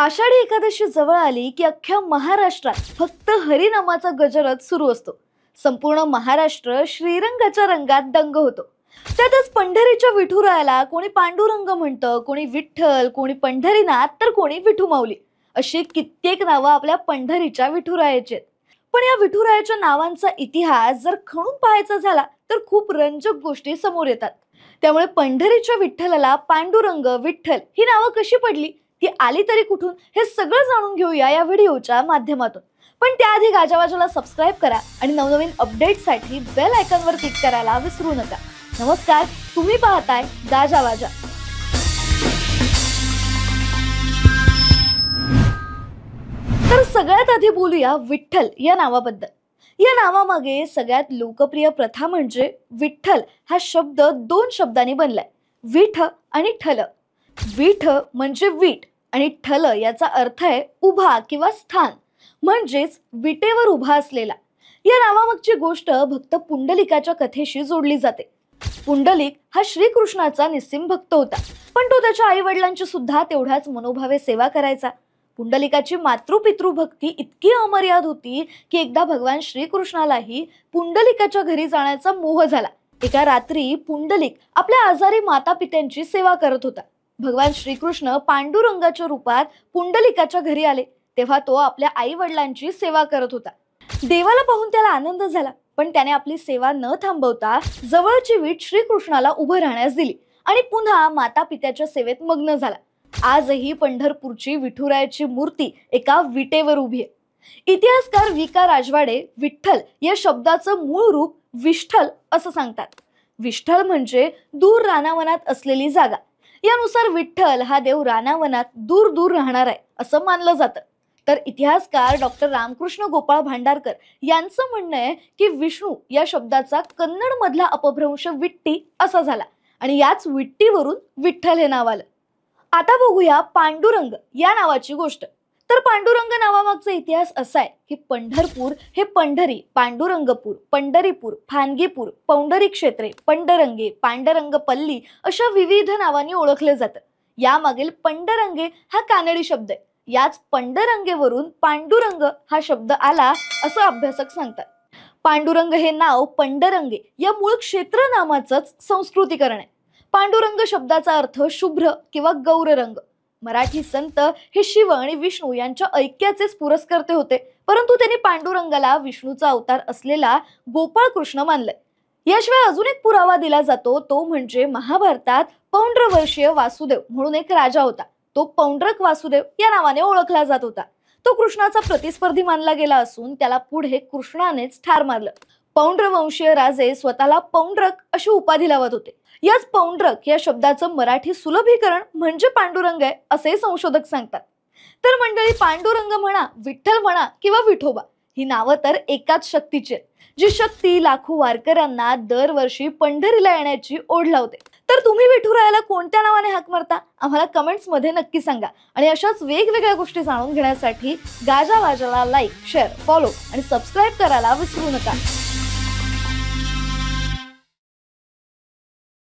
आषाढी एकादशी जवळ आली की अख्ख्या महाराष्ट्रात फक्त हरिनामाचा गजरच सुरू असतो। संपूर्ण महाराष्ट्र श्रीरंगाच्या रंगात दंग होतो। त्यातच पंढरीच्या विठुरायाला कोणी पांडुरंग म्हणतं, कोणी विठ्ठल, कोणी पंढरीनाथ, तर कोणी विठू माऊली अशी कित्येक नावं आपल्या पंढरीच्या विठुरायाची आहेत। पण या विठुरायाच्या नावांचा इतिहास जर खणून पाहायचा झाला तर खूप रंजक गोष्टी समोर येतात। त्यामुळे पंढरीच्या विठ्ठलाला पांडुरंग, विठ्ठल ही नावं कशी पडली, ती आली तरी कुठून, हे सगळं जाणून घेऊया या व्हिडिओच्या माध्यमातून। पण त्याआधी गाजावाजाला सबस्क्राइब करा आणि नवनवीन अपडेट्ससाठी बेल आयकॉनवर क्लिक करायला विसरू नका। नमस्कार, तुम्ही पाहताय गाजावाजा। तर सगळ्यात आधी बोलूया विठ्ठल या नावाबद्दल। या नावामागे सगळ्यात लोकप्रिय प्रथा म्हणजे विठ्ठल हा शब्द दोन शब्दांनी बनलाय, विठ आणि ठल। विठ म्हणजे वीट आणि ठल याचा अर्थ आहे उभा किंवा स्थान, म्हणजेच विटेवर उभा असलेला। या नावामागची गोष्ट भक्त पुंडलिकाच्या कथेशी जोडली जाते। पुंडलिक हा श्रीकृष्णाचा निस्सिम भक्त होता, पण तो त्याच्या आई वडिलांची सुद्धा तेवढ्याच मनोभावे सेवा करायचा। पुंडलिकाची मातृपितृ भक्ती इतकी अमर्याद होती की एकदा भगवान श्रीकृष्णालाही पुंडलिकाच्या घरी जाण्याचा मोह झाला। एका रात्री पुंडलिक आपल्या आजारी माता पित्यांची सेवा करत होता। भगवान श्रीकृष्ण पांडुरंगाच्या रूपात पुंडलिकाच्या घरी आले तेव्हा तो आपल्या आई वडिलांची सेवा करत होता। देवाला पाहून त्याला आनंद झाला, पण त्याने आपली सेवा न थांबवता जवळची वीट श्रीकृष्णाला उभं राहण्यास दिली आणि पुन्हा माता पित्याच्या सेवेत मग्न झाला। आजही पंढरपूरची विठुरायाची मूर्ती एका विटेवर उभी आहे। इतिहासकार विका राजवाडे विठ्ठल या शब्दाचं मूळ रूप विष्ठल असं सांगतात। विष्ठल म्हणजे दूर रानावनात असलेली जागा। यानुसार विठ्ठल हा देव रानावनात दूर दूर राहणार आहे असं मानलं जातं। तर इतिहासकार डॉक्टर रामकृष्ण गोपाळ भांडारकर यांचं म्हणणं आहे की विष्णू या शब्दाचा कन्नड मधला अपभ्रंश विट्टी असा झाला आणि याच विट्टीवरून विठ्ठल हे नाव आलं। आता बघूया पांडुरंग या नावाची गोष्ट। तर पांडुरंग नावामागचा इतिहास असा आहे की पंढरपूर हे पंढरी, पांडुरंगपूर, पंढरीपूर, फानगीपूर, पौंडरी क्षेत्रे, पंडरंगे, पांडरंगपल्ली अशा विविध नावांनी ओळखले जातं। यामागील पंडरंगे हा कानडी शब्द आहे। याच पंडरंगेवरून पांडुरंग हा शब्द आला असं अभ्यासक सांगतात। पांडुरंग हे नाव पंडरंगे या मूळ क्षेत्र नामाचंच संस्कृतीकरण आहे। पांडुरंग शब्दाचा अर्थ शुभ्र किंवा गौररंग। मराठी संत हे शिव आणि विष्णू यांच्या ऐक्याचेच पुरस्कर्ते होते, परंतु त्यांनी पांडुरंगाला विष्णूचा अवतार असलेला गोपाळ कृष्ण मानलंय। याशिवाय अजून एक पुरावा दिला जातो, तो म्हणजे महाभारतात पौंड्रवर्षीय वासुदेव म्हणून एक राजा होता। तो पौंड्रक वासुदेव या नावाने ओळखला जात होता। तो कृष्णाचा प्रतिस्पर्धी मानला गेला असून त्याला पुढे कृष्णानेच ठार मारलं। पौंड्रवंशीय राजे स्वतःला पौंड्रक अशी उपाधी लावत होते। याच पौंड्रक या शब्दाचं मराठी सुलभीकरण म्हणजे पांडुरंग आहे असे संशोधक सांगतात। तर मंडळी, पांडुरंग म्हणा, विठ्ठल म्हणा किंवा विठोबा ही नावं तर एकाच शक्तीची आहेत, जी शक्ती लाखो वारकऱ्यांना दरवर्षी पंढरीला येण्याची ओढ लावते। तर तुम्ही विठुरायाला कोणत्या नावाने हाक मारता आम्हाला कमेंट्स मध्ये नक्की सांगा। आणि अशाच वेगवेगळ्या गोष्टी जाणून घेण्यासाठी गाजावाजाला लाईक, शेअर, फॉलो आणि सबस्क्राईब करायला विसरू नका।